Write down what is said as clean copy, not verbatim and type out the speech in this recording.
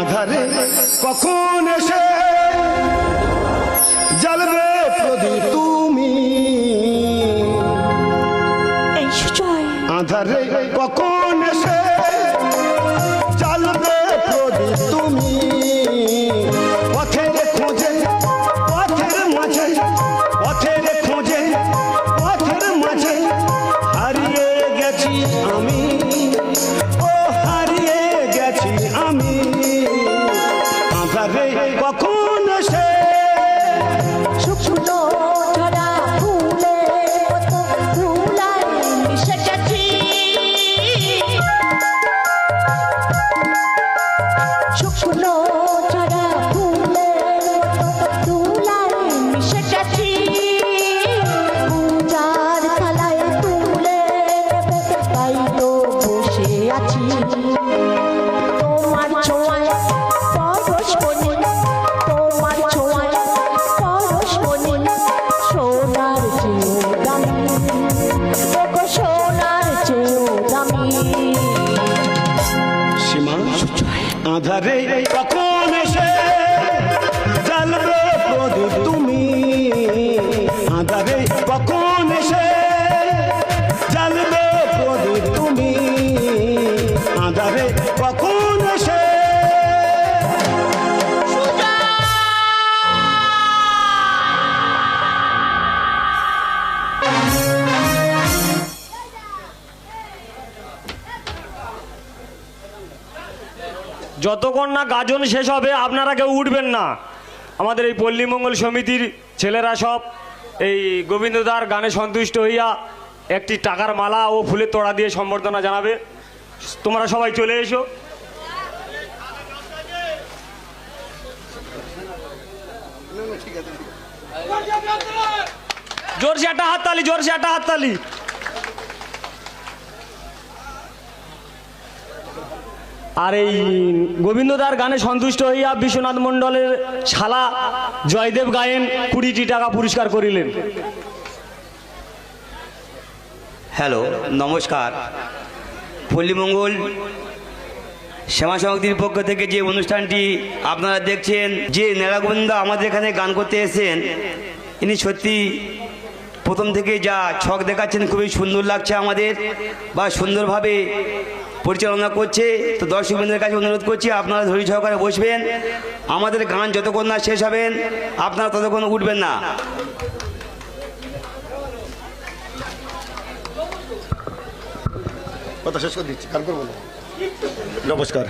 আধারে কখন এসে জ্বালবে প্রদীপ তুমি, আধারে কখন এসে জ্বালবে প্রদীপ তুমি, পথের খোঁজে পথের মাঝে, পথের খোঁজে পথের মাঝে হারিয়ে গেছি আমি, ও হারিয়ে গেছি আমি, আধারে কখন এসে শুকনো ঝরা ফুলের মতো ধুলায় মিশে গেছি, শুকনো ঝরা ফুলের মতো ধুলায় মিশে গেছি, পূজার থালায় তুলে তাই তো বসে আছি, তোমার ছোঁয়ায় পরশ বনি, তোমার ছোঁয়ায় পরশ বনি, সোনার চেয়েও দামি, ওগো সোনার চেয়েও দামি। সীমা আধারে কখন এসে জ্বালবে প্রদীপ তুমি, আধারে কখন এসে জ্বালবে প্রদীপ তুমি, আধারে কখন এসে যতক্ষণ না গাজন শেষ হবে আপনারা কেউ উঠবেন না। আমাদের এই পল্লীমঙ্গল সমিতির ছেলেরা সব এই গোবিন্দদার গানে সন্তুষ্ট হইয়া একটি টাকার মালা ও ফুলের তোড়া দিয়ে সম্বর্ধনা জানাবে। তোমরা সবাই চলে এসো। জোরসে একটা হাততালি, জোরসে একটা হাততালি। আর এই গোবিন্দদার গানে সন্তুষ্ট হইয়া বিশ্বনাথ মণ্ডলের শালা জয়দেব গায়েন 20টি টাকা পুরস্কার করিলেন। হ্যালো, নমস্কার। পল্লীমঙ্গল শ্যামা সমিতির পক্ষ থেকে যে অনুষ্ঠানটি আপনারা দেখছেন, যে নীলাগোবিন্দ আমাদের এখানে গান করতে এসেছেন, ইনি সত্যি প্রথম থেকে যা ছক দেখাচ্ছেন খুবই সুন্দর লাগছে আমাদের, বা সুন্দরভাবে পরিচালনা করছে। তো দর্শকবৃন্দের কাছে অনুরোধ করছি আপনারা ধৈর্য সহকারে বসবেন, আমাদের গান যতক্ষণ না শেষ হবেন আপনারা ততক্ষণ উঠবেন না। কথা শেষ করে দিচ্ছি, গান করবো না। নমস্কার।